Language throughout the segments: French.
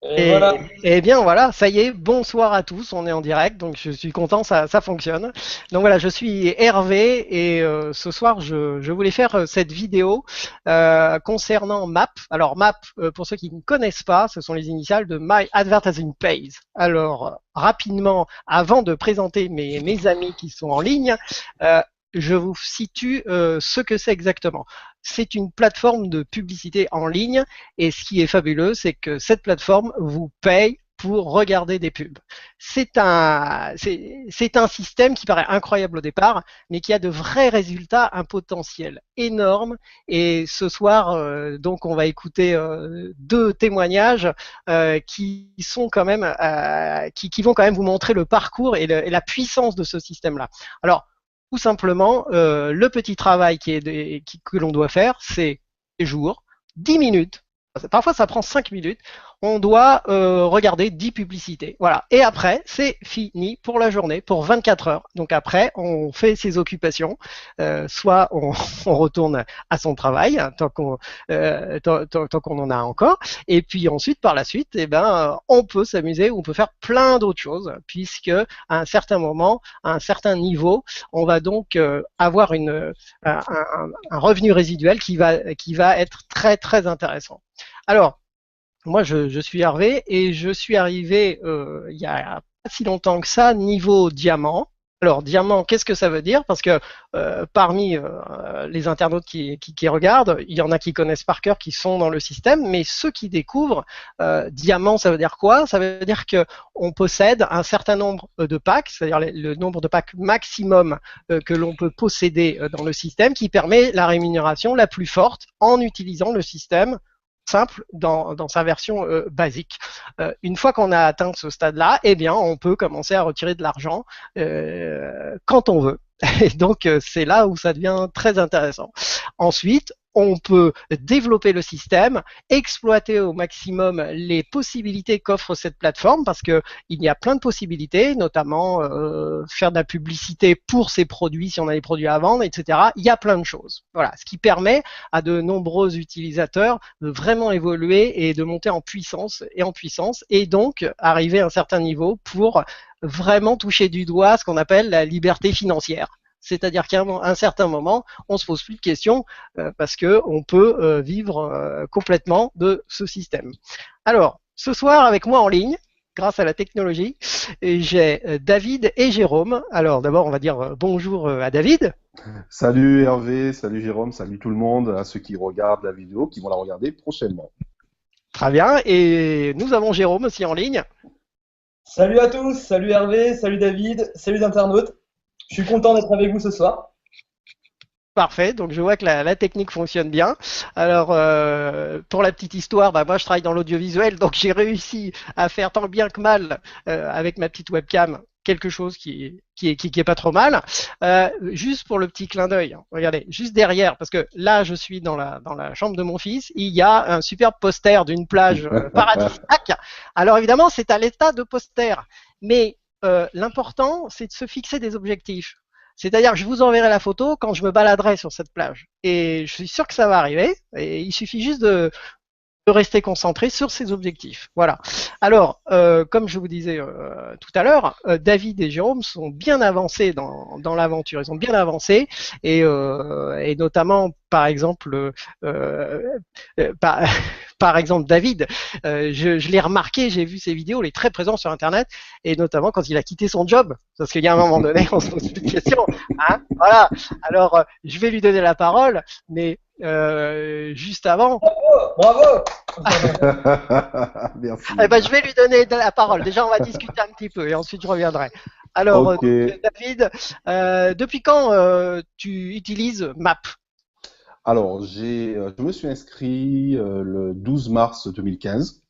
Et Et, voilà. et bien voilà, ça y est, bonsoir à tous, on est en direct, donc je suis content, ça fonctionne. Donc voilà, je suis Hervé et ce soir je voulais faire cette vidéo concernant MAP. Alors MAP, pour ceux qui ne connaissent pas, ce sont les initiales de My Advertising Pays. Alors rapidement, avant de présenter mes amis qui sont en ligne, euh, je vous situe ce que c'est exactement. C'est une plateforme de publicité en ligne et ce qui est fabuleux, c'est que cette plateforme vous paye pour regarder des pubs. C'est un système qui paraît incroyable au départ, mais qui a de vrais résultats, un potentiel énorme. Et ce soir, donc, on va écouter deux témoignages qui sont quand même, qui vont quand même vous montrer le parcours et la puissance de ce système-là. Alors, tout simplement, le petit travail que l'on doit faire, c'est les jours, 10 minutes. Parfois, ça prend 5 minutes. On doit regarder 10 publicités. Voilà. Et après, c'est fini pour la journée, pour 24 heures. Donc après, on fait ses occupations. Soit on retourne à son travail, hein, tant qu'on en a encore. Et puis ensuite, par la suite, eh ben, on peut s'amuser, on peut faire plein d'autres choses, puisque à un certain moment, à un certain niveau, on va donc avoir un revenu résiduel qui va être très très intéressant. Alors, moi, je suis Hervé et je suis arrivé il y a pas si longtemps que ça, niveau diamant. Alors, diamant, qu'est-ce que ça veut dire? Parce que parmi les internautes qui regardent, il y en a qui connaissent par cœur, qui sont dans le système, mais ceux qui découvrent, diamant, ça veut dire quoi? Ça veut dire que on possède un certain nombre de packs, c'est-à-dire le nombre de packs maximum que l'on peut posséder dans le système, qui permet la rémunération la plus forte en utilisant le système simple dans sa version basique. Une fois qu'on a atteint ce stade-là, eh bien, on peut commencer à retirer de l'argent quand on veut. Et donc, c'est là où ça devient très intéressant. Ensuite, on peut développer le système, exploiter au maximum les possibilités qu'offre cette plateforme, parce que il y a plein de possibilités, notamment faire de la publicité pour ses produits si on a des produits à vendre, etc. Il y a plein de choses. Voilà, ce qui permet à de nombreux utilisateurs de vraiment évoluer et de monter en puissance, et donc arriver à un certain niveau pour vraiment toucher du doigt ce qu'on appelle la liberté financière. C'est-à-dire qu'à un certain moment, on ne se pose plus de questions parce qu'on peut vivre complètement de ce système. Alors, ce soir, avec moi en ligne, grâce à la technologie, j'ai David et Jérôme. Alors, d'abord, on va dire bonjour à David. Salut Hervé, salut Jérôme, salut tout le monde, à ceux qui regardent la vidéo, qui vont la regarder prochainement. Très bien. Et nous avons Jérôme aussi en ligne. Salut à tous, salut Hervé, salut David, salut internautes. Je suis content d'être avec vous ce soir. Parfait, donc je vois que la technique fonctionne bien. Alors, pour la petite histoire, bah, moi je travaille dans l'audiovisuel, donc j'ai réussi à faire tant bien que mal avec ma petite webcam quelque chose qui est pas trop mal. Juste pour le petit clin d'œil, hein, regardez, juste derrière, parce que là je suis dans la chambre de mon fils, il y a un superbe poster d'une plage paradisiaque. Alors évidemment, c'est à l'état de poster, mais l'important c'est de se fixer des objectifs. C'est-à-dire que je vous enverrai la photo quand je me baladerai sur cette plage. Et je suis sûr que ça va arriver. Et il suffit juste de rester concentré sur ses objectifs. Voilà. Alors, comme je vous disais tout à l'heure, David et Jérôme sont bien avancés dans l'aventure. Ils ont bien avancé et notamment, par exemple, par, par exemple, David, je l'ai remarqué, j'ai vu ses vidéos, il est très présent sur Internet et notamment quand il a quitté son job, parce qu'il y a un moment donné, on se pose plus de questions. Hein, voilà. Alors, je vais lui donner la parole, mais juste avant, Oh, bravo! Merci. eh ben, je vais lui donner la parole. Déjà, on va discuter un petit peu et ensuite je reviendrai. Alors, Ok. David, depuis quand tu utilises Map? Alors, je me suis inscrit le 12 mars 2015.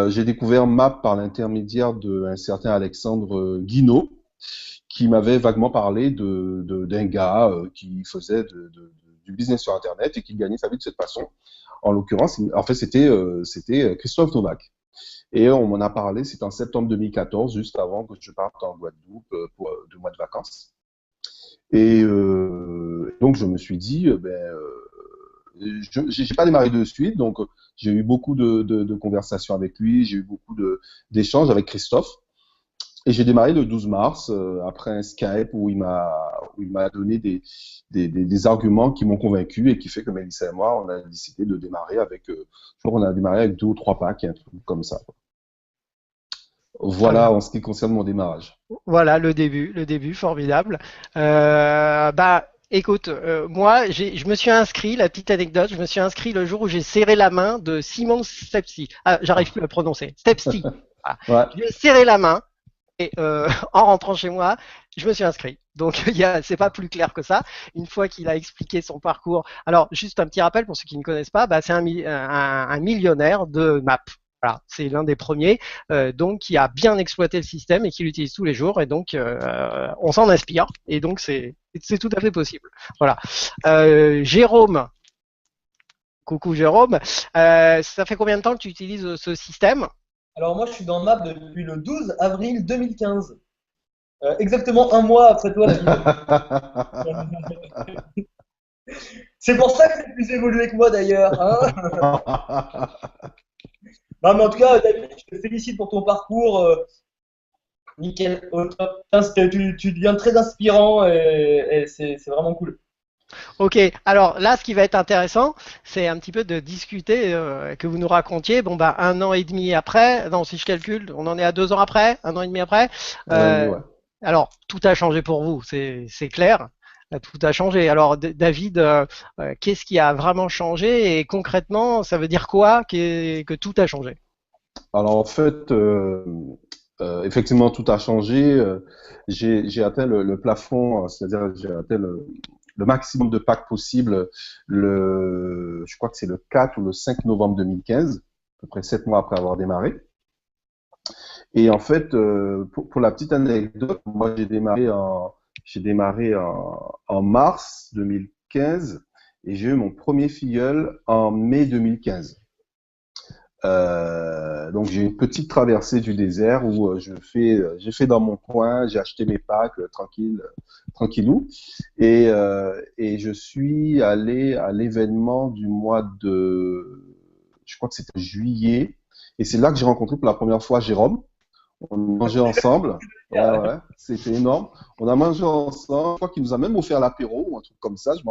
J'ai découvert MAP par l'intermédiaire d'un certain Alexandre Guinaud, qui m'avait vaguement parlé d'un gars qui faisait du business sur Internet et qui gagnait sa vie de cette façon. En l'occurrence, en fait, c'était Christophe Tomac. Et on m'en a parlé, c'était en septembre 2014, juste avant que je parte en Guadeloupe pour 2 mois de vacances. Et donc, je me suis dit, j'ai pas démarré de suite, donc j'ai eu beaucoup de conversations avec lui, j'ai eu beaucoup d'échanges avec Christophe. Et j'ai démarré le 12 mars après un Skype où il m'a donné des arguments qui m'ont convaincu et qui fait que Mélissa et moi, on a décidé de démarrer avec, je crois qu'on a démarré avec 2 ou 3 packs, un truc comme ça. Voilà en ce qui concerne mon démarrage. Voilà le début, formidable. Écoute, moi, je me suis inscrit, la petite anecdote, je me suis inscrit le jour où j'ai serré la main de Simon Stepsi. Ah, j'arrive plus à le prononcer. Stepsi. Voilà. Ouais. Je lui ai serré la main et en rentrant chez moi, je me suis inscrit. Donc, c'est pas plus clair que ça. Une fois qu'il a expliqué son parcours. Alors, juste un petit rappel pour ceux qui ne connaissent pas, c'est un millionnaire de maps. Voilà, c'est l'un des premiers, donc qui a bien exploité le système et qui l'utilise tous les jours, et donc on s'en inspire, et donc c'est tout à fait possible. Voilà. Jérôme, coucou Jérôme, ça fait combien de temps que tu utilises ce système? Alors moi, je suis dans Map depuis le 12 avril 2015. Exactement un mois après toi, David. C'est pour ça que c'est plus évolué que moi d'ailleurs. Hein. Non, mais en tout cas, David, je te félicite pour ton parcours. Nickel, au top. Tu deviens très inspirant et c'est vraiment cool. Ok, alors là, ce qui va être intéressant, c'est un petit peu de discuter, que vous nous racontiez. Bon, 1 an et demi après, non, si je calcule, on en est à 2 ans après, 1 an et demi après. Ouais. Alors, tout a changé pour vous, c'est clair. Tout a changé. Alors, David, qu'est-ce qui a vraiment changé et concrètement, ça veut dire quoi que tout a changé? Alors en fait, effectivement, tout a changé. J'ai atteint le plafond, c'est-à-dire j'ai atteint le maximum de packs possible. Je crois que c'est le 4 ou le 5 novembre 2015, à peu près 7 mois après avoir démarré. Et en fait, pour la petite anecdote, moi j'ai démarré en mars 2015 et j'ai eu mon premier filleul en mai 2015. Donc j'ai une petite traversée du désert où j'ai fait dans mon coin, j'ai acheté mes packs tranquillou, et je suis allé à l'événement du mois de, je crois que c'était juillet, et c'est là que j'ai rencontré pour la première fois Jérôme. On mangeait ensemble, ouais, c'était énorme. On a mangé ensemble, je crois qu'il nous a même offert l'apéro ou un truc comme ça. Je me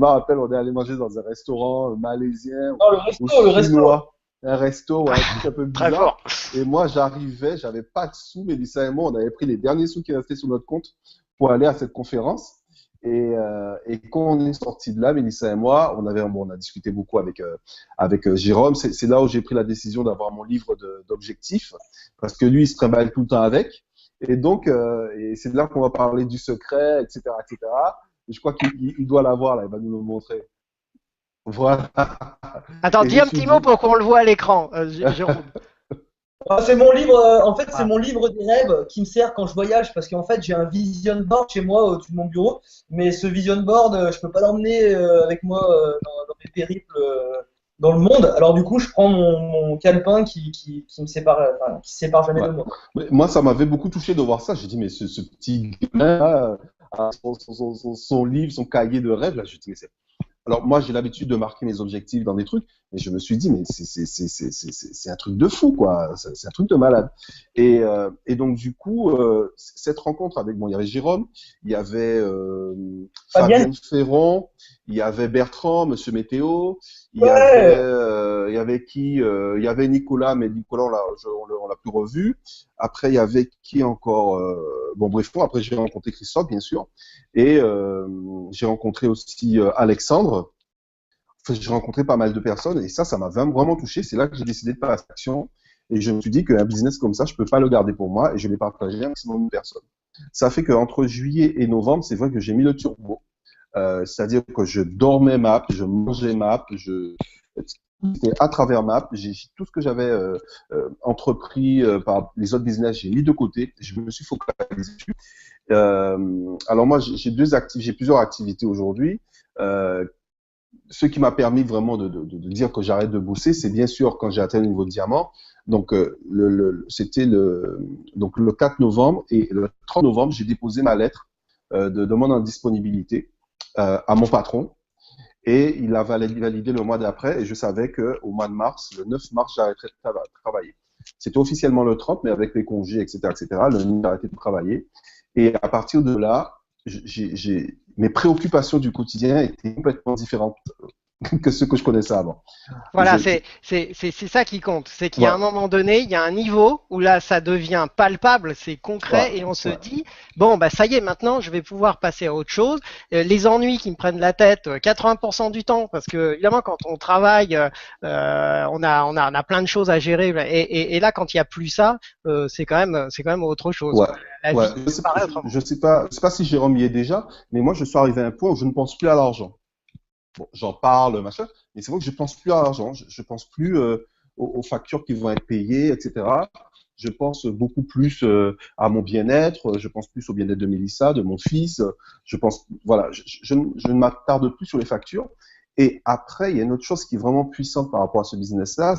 rappelle, on est allé manger dans un restaurant malaisien Non, ou chinois. Un resto, ouais, un truc un peu Très bizarre. fort. Et moi, j'avais pas de sous, Mélissa et moi, on avait pris les derniers sous qui restaient sur notre compte pour aller à cette conférence. Et quand on est sorti de là, Mélissa et moi, on a discuté beaucoup avec Jérôme. C'est là où j'ai pris la décision d'avoir mon livre d'objectifs, parce que lui, il se trimballe tout le temps avec. Et donc, et c'est là qu'on va parler du secret, etc., etc. Et je crois qu'il doit l'avoir là, il va nous le montrer. Voilà. Attends, Et dis je un suis petit mot dit, pour qu'on le voit à l'écran, Jérôme. C'est mon livre, en fait, c'est Ah. mon livre des rêves qui me sert quand je voyage parce qu'en fait, j'ai un vision board chez moi au-dessus de mon bureau, mais ce vision board, je peux pas l'emmener avec moi dans mes périples dans le monde. Alors du coup, je prends mon calepin qui me sépare, qui se sépare jamais ouais. de moi. Mais moi, ça m'avait beaucoup touché de voir ça. J'ai dit, mais ce petit gamin là, a son livre, son cahier de rêve, là, je dis, mais alors moi, j'ai l'habitude de marquer mes objectifs dans des trucs, mais je me suis dit, mais c'est un truc de fou, quoi. C'est un truc de malade. Et donc du coup, cette rencontre avec, bon, il y avait Jérôme, il y avait Fabienne Ferron, il y avait Bertrand, Monsieur Météo, il y avait qui, il y avait Nicolas, mais Nicolas, on l'a plus revu. Après, il y avait qui encore, bon bref, après j'ai rencontré Christophe, bien sûr, et j'ai rencontré aussi Alexandre. Enfin, j'ai rencontré pas mal de personnes et ça m'a vraiment touché. C'est là que j'ai décidé de passer à l'action et je me suis dit qu'un business comme ça, je peux pas le garder pour moi et je l'ai partagé à un maximum de personnes. Ça fait qu'entre juillet et novembre, c'est vrai que j'ai mis le turbo. C'est-à-dire que je dormais Map, je mangeais Map, c'était à travers Map, tout ce que j'avais entrepris par les autres business, j'ai mis de côté, je me suis focalisé dessus. Alors moi, j'ai plusieurs activités aujourd'hui. Ce qui m'a permis vraiment de dire que j'arrête de bosser, c'est bien sûr quand j'ai atteint le niveau de diamant. Donc c'était donc le 4 novembre et le 30 novembre, j'ai déposé ma lettre de demande en disponibilité à mon patron. Et il a validé le mois d'après et je savais qu'au mois de mars, le 9 mars, j'arrêterais de travailler. C'était officiellement le 30, mais avec les congés, etc., le 9, j'ai arrêté de travailler. Et à partir de là, mes préoccupations du quotidien étaient complètement différentes que ce que je connaissais avant. Voilà, Je, c'est ça qui compte. C'est qu'il y a un voilà, moment donné, il y a un niveau où là, ça devient palpable, c'est concret, voilà, et on se voilà. dit, bon, bah ça y est, maintenant, je vais pouvoir passer à autre chose. Les ennuis qui me prennent la tête 80% du temps, parce que évidemment, quand on travaille, on a plein de choses à gérer, et là, quand il n'y a plus ça, c'est quand même autre chose, Ouais, quoi. La ouais. vie paraît autrement. Je sais pas si Jérôme y est déjà, mais moi, je suis arrivé à un point où je ne pense plus à l'argent. Bon, j'en parle, machin, mais c'est vrai que je pense plus à l'argent. Je pense plus aux factures qui vont être payées, etc. Je pense beaucoup plus à mon bien-être. Je pense plus au bien-être de Mélissa, de mon fils. Je pense, voilà, je ne m'attarde plus sur les factures. Et après, il y a une autre chose qui est vraiment puissante par rapport à ce business-là,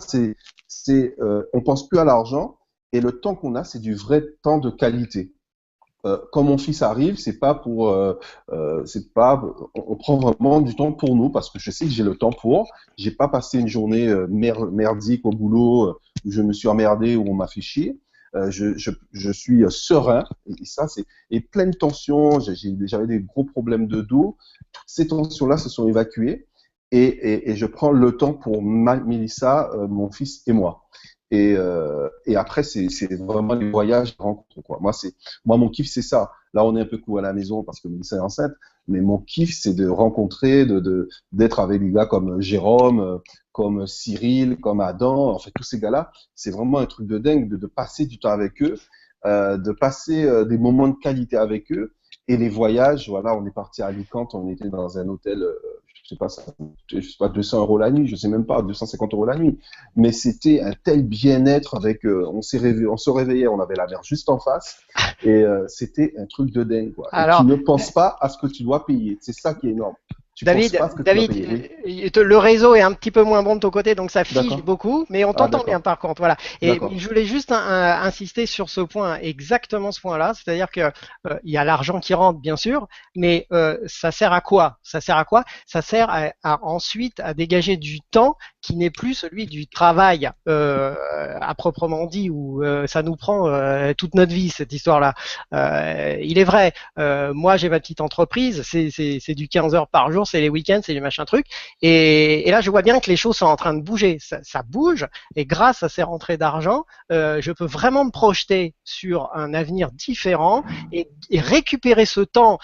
on pense plus à l'argent et le temps qu'on a, c'est du vrai temps de qualité. Quand mon fils arrive, c'est pas, on prend vraiment du temps pour nous parce que je sais que j'ai le temps pour. J'ai pas passé une journée merdique au boulot où je me suis emmerdé où on m'a fait chier. Je suis serein et ça c'est et pleine tension. J'avais des gros problèmes de dos. Toutes ces tensions-là se sont évacuées et je prends le temps pour Mélissa, mon fils et moi. Et après, c'est vraiment les voyages, les rencontres, quoi. Moi, mon kiff, c'est ça. Là, on est un peu court à la maison parce que Mélissa est enceinte, mais mon kiff, c'est de rencontrer, d'être avec des gars comme Jérôme, comme Cyril, comme Adam, en fait, tous ces gars-là. C'est vraiment un truc de dingue de passer du temps avec eux, de passer des moments de qualité avec eux. Et les voyages, voilà, on est parti à Alicante, on était dans un hôtel, je sais pas, 200 € la nuit, je sais même pas, 250 € la nuit. Mais c'était un tel bien-être avec, on se réveillait, on avait la mer juste en face, et c'était un truc de dingue, quoi. Et tu Alors, ne penses pas à ce que tu dois payer. C'est ça qui est énorme. Tu penses David, pas à ce que tu dois David, payer. Oui. le réseau est un petit peu moins bon de ton côté, donc ça fige D'accord. beaucoup, mais on Ah, t'entend bien d'accord. par contre. Voilà. Et D'accord. je voulais juste insister sur ce point, exactement ce point-là, c'est-à-dire que il y a l'argent qui rentre, bien sûr, mais ça sert à quoi? Ça sert à quoi? Ça sert ensuite à dégager du temps qui n'est plus celui du travail à proprement dit, où ça nous prend toute notre vie cette histoire-là. Il est vrai. Moi, j'ai ma petite entreprise, c'est du 15 heures par jour, c'est les week-ends, c'est les machins trucs. Et là, je vois bien que les choses sont en train de bouger. Ça bouge, et grâce à ces rentrées d'argent, je peux vraiment me projeter sur un avenir différent et récupérer ce temps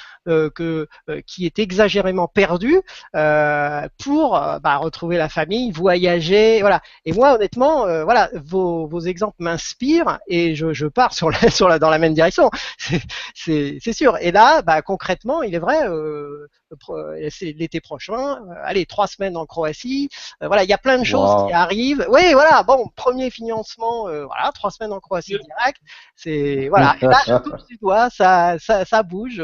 qui est exagérément perdu pour retrouver la famille, voyager, voilà. Et moi, honnêtement, voilà, vos exemples m'inspirent et je pars dans la même direction. C'est sûr. Et là, concrètement, il est vrai, c'est l'été prochain. Allez, 3 semaines en Croatie. Voilà, il y a plein de choses qui Waouh. arrivent. Oui, voilà. Bon, premier financement. Voilà, 3 semaines en Croatie direct. C'est voilà. Et là, je touche du doigt, ça bouge.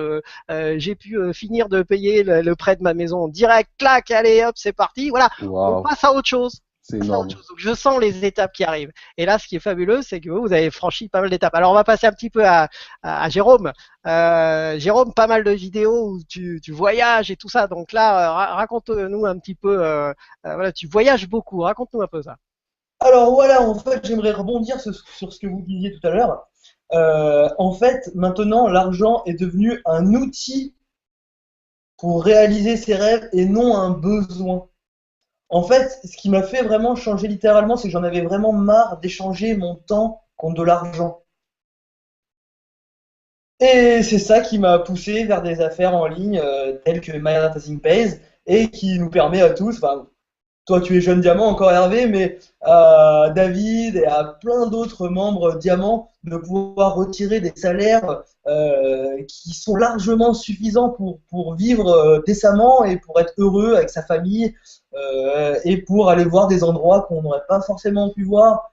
J'ai pu finir de payer le prêt de ma maison direct. Clac, allez, hop, c'est parti. Voilà, on Waouh. passe à autre chose. C'est Passe à autre énorme. chose. Donc, je sens les étapes qui arrivent. Et là, ce qui est fabuleux, c'est que vous avez franchi pas mal d'étapes. Alors, on va passer un petit peu à Jérôme. Jérôme, pas mal de vidéos où tu voyages et tout ça. Donc là, raconte-nous un petit peu. Voilà, tu voyages beaucoup. Raconte-nous un peu ça. Alors voilà, en fait, j'aimerais rebondir sur ce que vous disiez tout à l'heure. En fait, maintenant, l'argent est devenu un outil pour réaliser ses rêves et non un besoin. En fait, ce qui m'a fait vraiment changer littéralement, c'est que j'en avais vraiment marre d'échanger mon temps contre de l'argent. Et c'est ça qui m'a poussé vers des affaires en ligne telles que MyAdvertising Pays et qui nous permet à tous, enfin, toi tu es jeune diamant encore Hervé, mais à David et à plein d'autres membres diamants de pouvoir retirer des salaires qui sont largement suffisants pour vivre décemment et pour être heureux avec sa famille et pour aller voir des endroits qu'on n'aurait pas forcément pu voir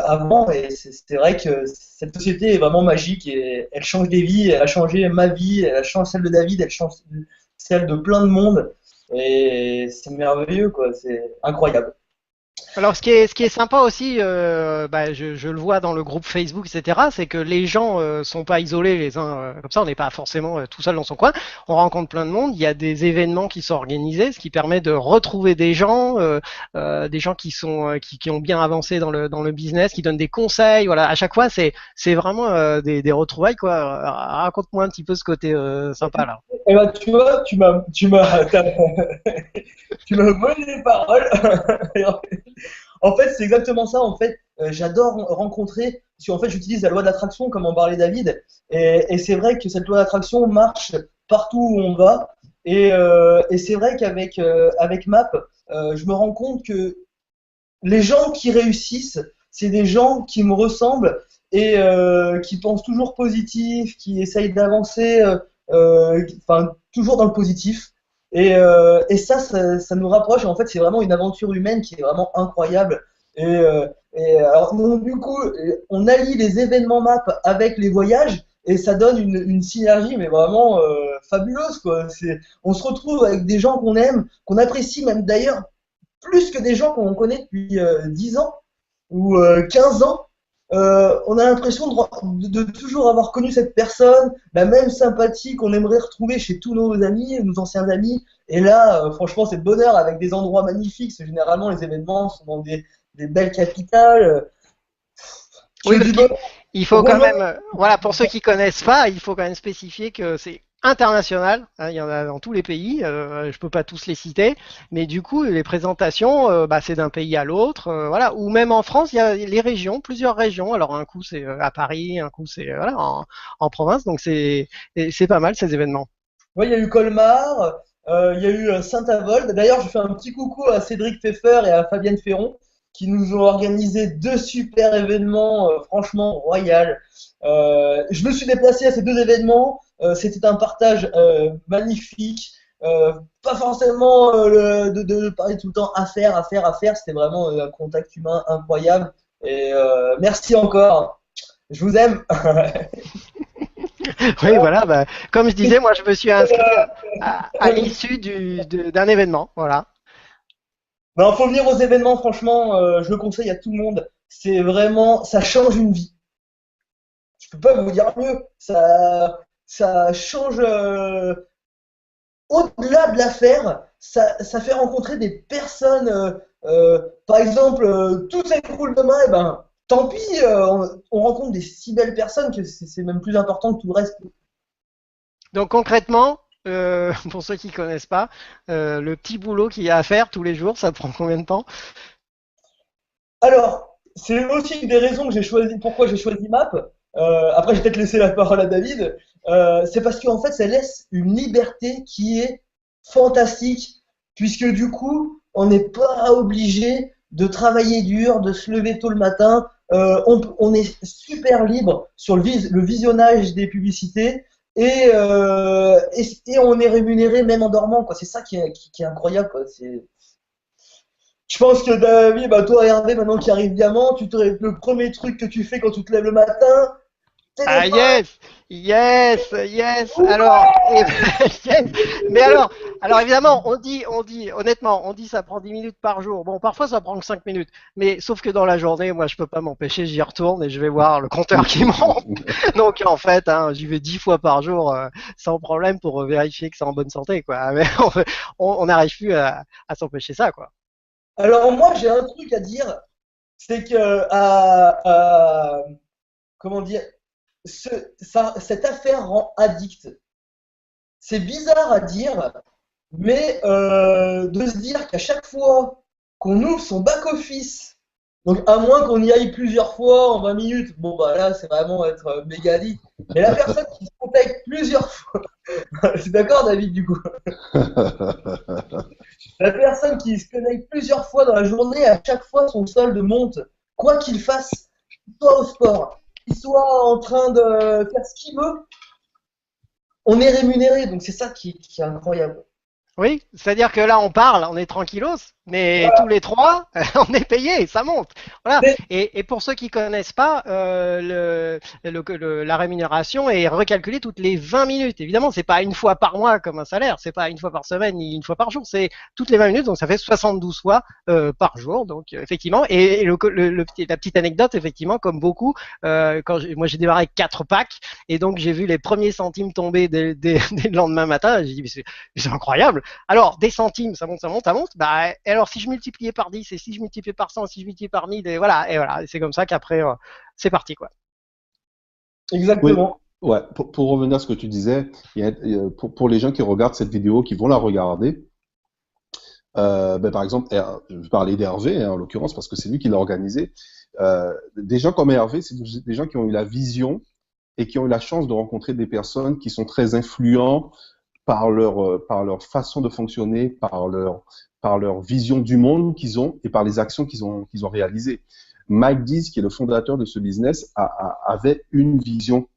avant. Et c'est vrai que cette société est vraiment magique et elle change des vies. Elle a changé ma vie, elle a changé celle de David, elle change celle de plein de monde. Et c'est merveilleux, quoi. C'est incroyable. Alors, ce qui est sympa aussi, bah, je le vois dans le groupe Facebook, etc., c'est que les gens sont pas isolés les uns comme ça. On n'est pas forcément tout seul dans son coin. On rencontre plein de monde. Il y a des événements qui sont organisés, ce qui permet de retrouver des gens qui sont qui ont bien avancé dans le business, qui donnent des conseils. Voilà, à chaque fois, c'est vraiment des retrouvailles quoi. Raconte-moi un petit peu ce côté sympa là. Eh ben, tu vois, tu m'as volé les paroles. En fait, c'est exactement ça. En fait, j'adore rencontrer, parce qu'en fait, j'utilise la loi d'attraction, comme en parlait David, et c'est vrai que cette loi d'attraction marche partout où on va. Et c'est vrai qu'avec avec Map, je me rends compte que les gens qui réussissent, c'est des gens qui me ressemblent et qui pensent toujours positif, qui essayent d'avancer, enfin toujours dans le positif. Et ça nous rapproche. Et en fait, c'est vraiment une aventure humaine qui est vraiment incroyable. Et alors, donc, du coup, on allie les événements MAP avec les voyages et ça donne une synergie, mais vraiment fabuleuse, quoi. On se retrouve avec des gens qu'on aime, qu'on apprécie même d'ailleurs plus que des gens qu'on connaît depuis 10 ans ou 15 ans. On a l'impression de toujours avoir connu cette personne, la même sympathie qu'on aimerait retrouver chez tous nos amis, nos anciens amis. Et là, franchement, c'est le bonheur avec des endroits magnifiques. Généralement, les événements sont dans des belles capitales. Oui, Que parce du qu'il bonheur. il faut quand Rejoins- même, voilà, pour ceux qui connaissent pas, il faut quand même spécifier que c'est international. Hein, il y en a dans tous les pays. Je peux pas tous les citer, mais du coup, les présentations, bah, c'est d'un pays à l'autre, voilà. Ou même en France, il y a les régions, plusieurs régions. Alors un coup c'est à Paris, un coup c'est voilà en province. Donc c'est pas mal ces événements. Ouais, il y a eu Colmar, il y a eu Saint-Avold. D'ailleurs, je fais un petit coucou à Cédric Pfeffer et à Fabienne Ferron qui nous ont organisé deux super événements, franchement royal. Je me suis déplacé à ces deux événements. C'était un partage magnifique. Pas forcément de parler tout le temps affaires, affaires, affaires. C'était vraiment un contact humain incroyable. Et merci encore. Je vous aime. Oui, voilà. Bah, comme je disais, moi je me suis inscrit à l'issue d'un événement. Voilà. Non, faut venir aux événements, franchement, je le conseille à tout le monde. C'est vraiment, ça change une vie. Je peux pas vous dire mieux. Ça change au-delà de l'affaire. Ça fait rencontrer des personnes. Par exemple, tout s'écroule demain, et ben, tant pis. On rencontre des si belles personnes que c'est même plus important que tout le reste. Donc concrètement, pour ceux qui connaissent pas, le petit boulot qu'il y a à faire tous les jours, ça prend combien de temps? Alors, c'est aussi une des raisons que j'ai choisi, pourquoi j'ai choisi Map. Après, je vais peut-être laisser la parole à David. C'est parce qu'en fait, ça laisse une liberté qui est fantastique, puisque du coup, on n'est pas obligé de travailler dur, de se lever tôt le matin. On est super libre sur le visionnage des publicités et on est rémunéré même en dormant, quoi. C'est ça qui est incroyable, quoi. Je pense que David, bah toi Hervé, maintenant qui arrive diamant, le premier truc que tu fais quand tu te lèves le matin, Ah téléphone. yes, yes, yes. Alors, yes. Mais alors évidemment, honnêtement, on dit ça prend 10 minutes par jour. Bon, parfois ça prend que 5 minutes, mais sauf que dans la journée, moi je peux pas m'empêcher, j'y retourne et je vais voir le compteur qui monte. Donc en fait, hein, j'y vais 10 fois par jour sans problème pour vérifier que c'est en bonne santé, quoi. Mais on n'arrive plus à s'empêcher ça, quoi. Alors moi j'ai un truc à dire, c'est que comment dire, cette affaire rend addict. C'est bizarre à dire, mais de se dire qu'à chaque fois qu'on ouvre son back-office, donc à moins qu'on y aille plusieurs fois en 20 minutes, bon bah là c'est vraiment être méga addict. Mais la personne qui se contacte plusieurs fois, c'est d'accord David du coup, la personne qui se connecte plusieurs fois dans la journée, à chaque fois son solde monte, quoi qu'il fasse, qu'il soit au sport, qu'il soit en train de faire ce qu'il veut, on est rémunéré, donc c'est ça qui est incroyable. Oui, c'est-à-dire que là on parle, on est tranquillos, Mais Voilà. tous les 3, on est payé, ça monte. Voilà. Mais- Et pour ceux qui connaissent pas, la rémunération est recalculée toutes les 20 minutes. Évidemment, c'est pas une fois par mois comme un salaire, c'est pas une fois par semaine ni une fois par jour, c'est toutes les 20 minutes, donc ça fait 72 fois par jour. Donc effectivement, et la petite anecdote, effectivement, comme beaucoup, moi j'ai démarré avec 4 packs, et donc j'ai vu les premiers centimes tomber dès le lendemain matin. J'ai dit mais c'est incroyable. Alors, des centimes, ça monte, ça monte, ça monte. Bah, et alors, si je multipliais par 10, et si je multipliais par 100, si je multipliais par 1000, et voilà, c'est comme ça qu'après, c'est parti, quoi. Oui, Exactement. ouais. Pour revenir à ce que tu disais, pour les gens qui regardent cette vidéo, qui vont la regarder, ben, par exemple, je vais parler d'Hervé hein, en l'occurrence parce que c'est lui qui l'a organisé. Des gens comme Hervé, c'est des gens qui ont eu la vision et qui ont eu la chance de rencontrer des personnes qui sont très influents par leur façon de fonctionner, par leur vision du monde qu'ils ont et par les actions qu'ils ont réalisées. Mike Dees, qui est le fondateur de ce business, avait une vision,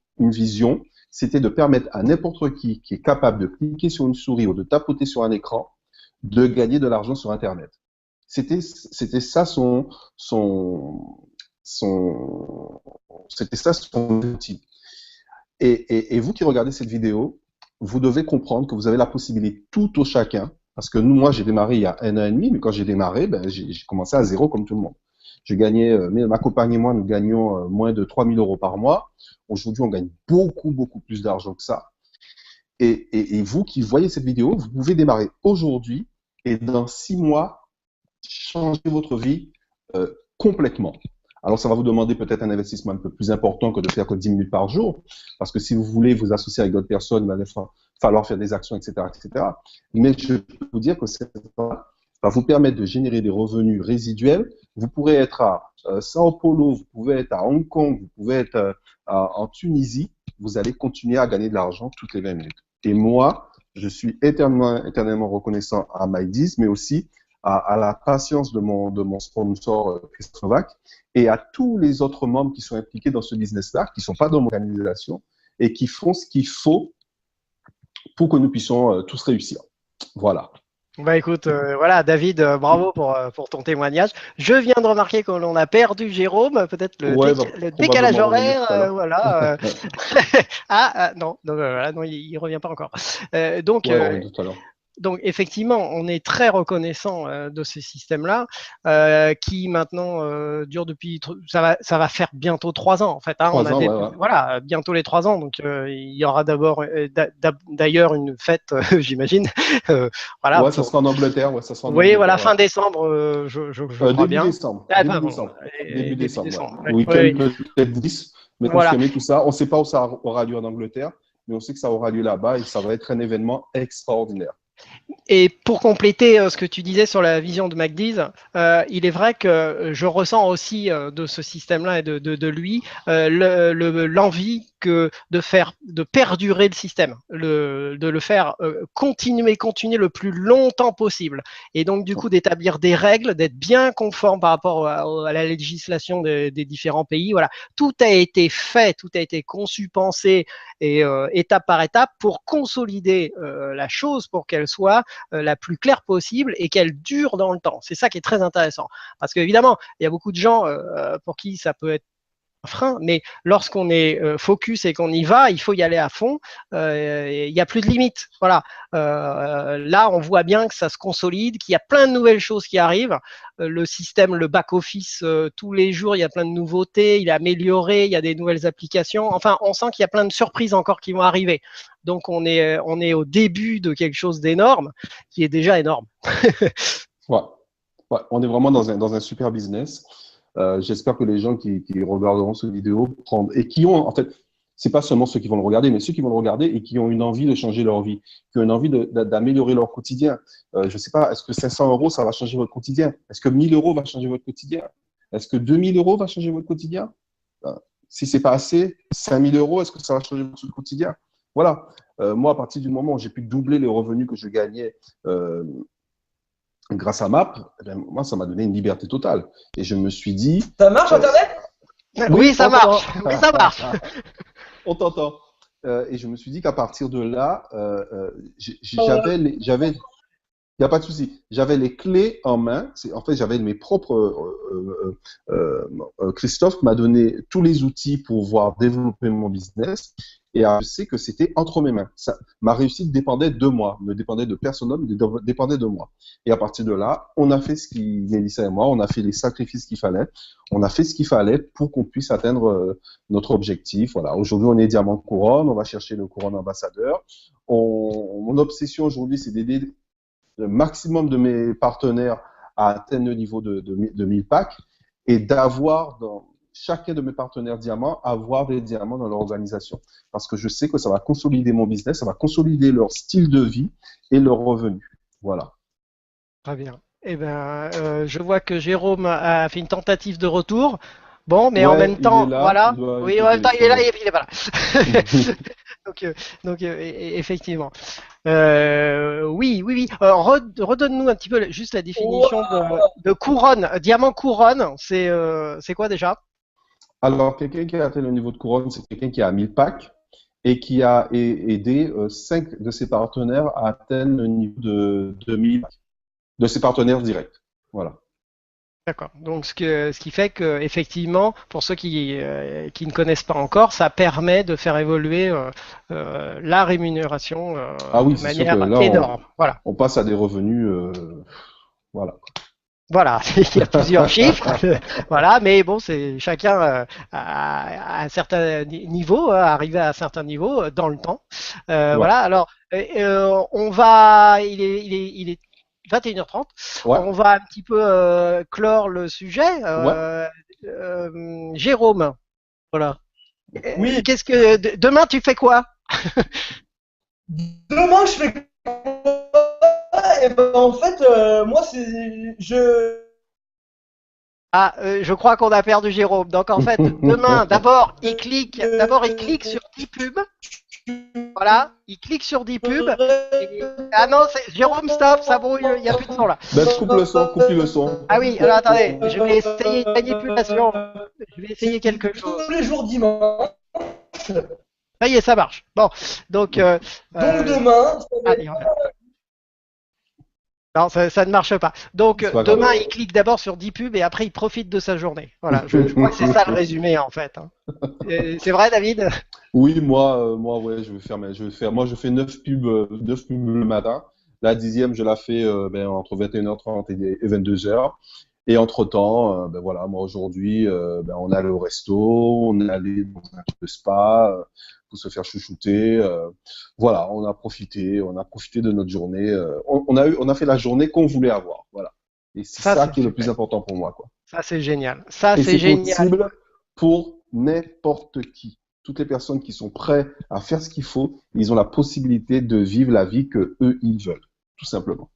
c'était de permettre à n'importe qui est capable de cliquer sur une souris ou de tapoter sur un écran, de gagner de l'argent sur Internet. C'était ça son, c'était ça son outil. Et vous qui regardez cette vidéo, vous devez comprendre que vous avez la possibilité tout au chacun, parce que moi j'ai démarré il y a 1 an et demi, mais quand j'ai démarré, ben, j'ai commencé à zéro comme tout le monde. Je gagnais, ma compagne et moi, nous gagnions moins de 3 000 euros par mois. Aujourd'hui, on gagne beaucoup, beaucoup plus d'argent que ça. Et vous qui voyez cette vidéo, vous pouvez démarrer aujourd'hui et dans 6 mois, changer votre vie complètement. Alors, ça va vous demander peut-être un investissement un peu plus important que de faire que 10 minutes par jour, parce que si vous voulez vous associer avec d'autres personnes, il va falloir faire des actions, etc., etc. Mais je peux vous dire que ça va vous permettre de générer des revenus résiduels. Vous pourrez être à Sao Paulo, vous pouvez être à Hong Kong, vous pouvez être en Tunisie. Vous allez continuer à gagner de l'argent toutes les 20 minutes. Et moi, je suis éternellement reconnaissant à MyDis, mais aussi à la patience de mon sponsor Christophe Novak et à tous les autres membres qui sont impliqués dans ce business-là, qui ne sont pas dans mon organisation et qui font ce qu'il faut pour que nous puissions tous réussir. Voilà. Bah écoute, voilà, David, bravo pour ton témoignage. Je viens de remarquer que l'on a perdu Jérôme, peut-être Ouais, va le décalage probablement revenir horaire, tout à l'heure. voilà. Non, donc, voilà, non, il revient pas encore. Donc, Ouais, on revient tout à l'heure. Donc effectivement, on est très reconnaissant de ces systèmes-là, qui maintenant durent depuis, ça va faire bientôt 3 ans en fait. Hein, on 3 a ans, ouais, ouais. voilà, bientôt les 3 ans. Donc il y aura d'abord, d'ailleurs une fête, j'imagine. Voilà. Ouais, ça sera en Angleterre. Ouais, ça sera en Oui, voilà, Angleterre. Ouais. fin décembre, je crois Début bien. décembre. Ah, Début pardon, décembre. Début début décembre, décembre. ouais. Oui, Week-end oui. peut-être 10, mais Voilà. confirmé tout ça. On ne sait pas où ça aura lieu en Angleterre, mais on sait que ça aura lieu là-bas et ça va être un événement extraordinaire. Et pour compléter ce que tu disais sur la vision de McDees, il est vrai que je ressens aussi de ce système-là et de lui l'envie de perdurer le système, de le faire continuer le plus longtemps possible. Et donc du coup d'établir des règles, d'être bien conforme par rapport à la législation des différents pays. Voilà, tout a été fait, tout a été conçu, pensé et étape par étape pour consolider la chose pour qu'elle soit la plus claire possible et qu'elle dure dans le temps. C'est ça qui est très intéressant. Parce qu'évidemment, il y a beaucoup de gens pour qui ça peut être un frein, mais lorsqu'on est focus et qu'on y va, il faut y aller à fond. Il n'y a plus de limites. Voilà. Là, on voit bien que ça se consolide, qu'il y a plein de nouvelles choses qui arrivent. Le système, le back-office, tous les jours, il y a plein de nouveautés, il est amélioré, il y a des nouvelles applications. Enfin, on sent qu'il y a plein de surprises encore qui vont arriver. Donc, on est au début de quelque chose d'énorme, qui est déjà énorme. Ouais. Ouais, on est vraiment dans un super business. J'espère que les gens qui regarderont cette vidéo et qui ont, en fait, c'est pas seulement ceux qui vont le regarder, mais ceux qui vont le regarder et qui ont une envie de changer leur vie, qui ont une envie d'améliorer leur quotidien. Je sais pas, est-ce que 500 euros, ça va changer votre quotidien? Est-ce que 1000 euros va changer votre quotidien? Est-ce que 2000 euros va changer votre quotidien? Si c'est pas assez, 5000 euros, est-ce que ça va changer votre quotidien? Voilà. Moi, à partir du moment où j'ai pu doubler les revenus que je gagnais, grâce à Map, moi, ça m'a donné une liberté totale. Et je me suis dit. Ça marche Internet? Oui, ça marche. Oui, ça marche. On t'entend. Et je me suis dit qu'à partir de là, j'avais Il n'y a pas de souci. J'avais les clés en main. En fait, j'avais mes propres. Christophe m'a donné tous les outils pour pouvoir développer mon business. Et je sais que c'était entre mes mains. Ma réussite dépendait de moi, ne dépendait de personne d'autre, mais dépendait de moi. Et à partir de là, on a fait Mélissa et moi, on a fait les sacrifices qu'il fallait. On a fait ce qu'il fallait pour qu'on puisse atteindre notre objectif. Voilà. Aujourd'hui, on est diamant couronne. On va chercher le couronne ambassadeur. Mon obsession aujourd'hui, c'est d'aider le maximum de mes partenaires à atteindre le niveau de 1000 packs et d'avoir dans chacun de mes partenaires diamants, avoir des diamants dans leur organisation. Parce que je sais que ça va consolider mon business, ça va consolider leur style de vie et leurs revenus. Voilà. Très bien. Eh ben, je vois que Jérôme a fait une tentative de retour. Bon, mais en même temps, voilà. Oui, en même temps, il est là et puis il est pas là. donc, effectivement. Oui. Redonne-nous un petit peu juste la définition de couronne. Diamant couronne, c'est quoi déjà? Alors, quelqu'un qui a atteint le niveau de couronne, c'est quelqu'un qui a 1000 packs et qui a aidé 5 de ses partenaires à atteindre le niveau de 2000 packs, de ses partenaires directs. Voilà. D'accord. Donc, ce qui fait que, effectivement, pour ceux qui ne connaissent pas encore, ça permet de faire évoluer la rémunération oui, de manière là, énorme. Voilà. On passe à des revenus, voilà. Voilà, il y a plusieurs chiffres, voilà, mais bon, c'est chacun à un certain niveau, arrivé à un certain niveau dans le temps. Ouais. Voilà. Alors, on va, il est 21h30. Ouais. On va un petit peu clore le sujet. Jérôme, voilà. Oui. Qu'est-ce que demain tu fais quoi? Demain, je fais quoi? Et ben, en fait, moi, je crois qu'on a perdu Jérôme. Donc en fait, demain, d'abord il clique sur 10 pubs. Voilà, il clique sur 10 pubs. Ah non, Jérôme, stop, ça brouille, il n'y a plus de son là. Ben, coupe le son. Ah oui, alors attendez, je vais essayer une manipulation. Je vais essayer quelque chose. Tous les jours dimanche. Ça y est, ça marche. Bon, donc demain. Allez, non, ça ne marche pas. Donc demain, il clique d'abord sur 10 pubs et après il profite de sa journée. Voilà, je crois que c'est ça le résumé en fait. Hein. C'est vrai, David? Oui, moi, ouais, je fais 9 pubs le matin. La 10e, je la fais entre 21h30 et 22h. Et entre-temps, voilà, moi aujourd'hui, on est allé au resto, on est allé dans un club de spa pour se faire chouchouter. Voilà, on a profité de notre journée. On a fait la journée qu'on voulait avoir. Voilà. Et c'est ça qui est le plus important pour moi, quoi. Ça, c'est génial. Ça, c'est génial. C'est possible pour n'importe qui. Toutes les personnes qui sont prêtes à faire ce qu'il faut, ils ont la possibilité de vivre la vie que eux ils veulent, tout simplement.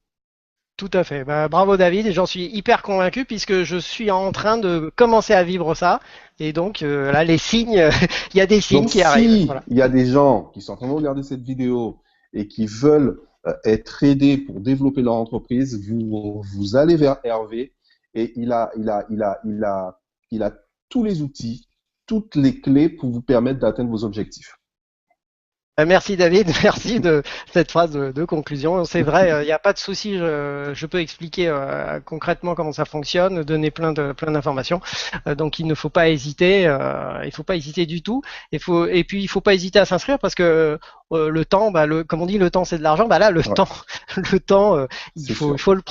Tout à fait. Bah, bravo David, et j'en suis hyper convaincu puisque je suis en train de commencer à vivre ça. Et donc là, les signes, il y a des signes qui arrivent. Voilà. Il y a des gens qui sont en train de regarder cette vidéo et qui veulent être aidés pour développer leur entreprise, vous allez vers Hervé et il a tous les outils, toutes les clés pour vous permettre d'atteindre vos objectifs. Merci David, merci de cette phrase de conclusion. C'est vrai, il n'y a pas de souci, je peux expliquer concrètement comment ça fonctionne, donner plein d'informations. Donc il ne faut pas hésiter, il faut pas hésiter du tout. Et puis il faut pas hésiter à s'inscrire parce que le temps, comme on dit, le temps c'est de l'argent. Bah là, le temps, il faut le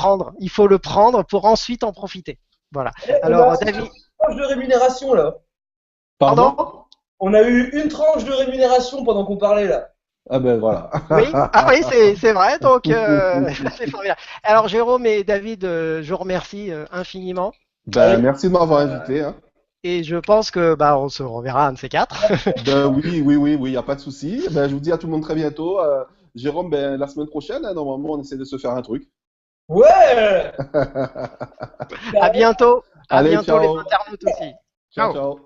prendre, pour ensuite en profiter. Voilà. Alors David, tranche de rémunération là. Pardon? On a eu une tranche de rémunération pendant qu'on parlait là. Ah ben voilà. Oui, c'est vrai. Donc c'est formidable. Alors Jérôme et David, je vous remercie infiniment. Merci de m'avoir invité. Hein. Et je pense que on se reverra un de ces quatre. Oui, il n'y a pas de souci. Je vous dis à tout le monde très bientôt. Jérôme, la semaine prochaine, hein, normalement, on essaie de se faire un truc. Ouais. À bientôt. À Allez, bientôt ciao. les internautes aussi. Ciao. Ciao.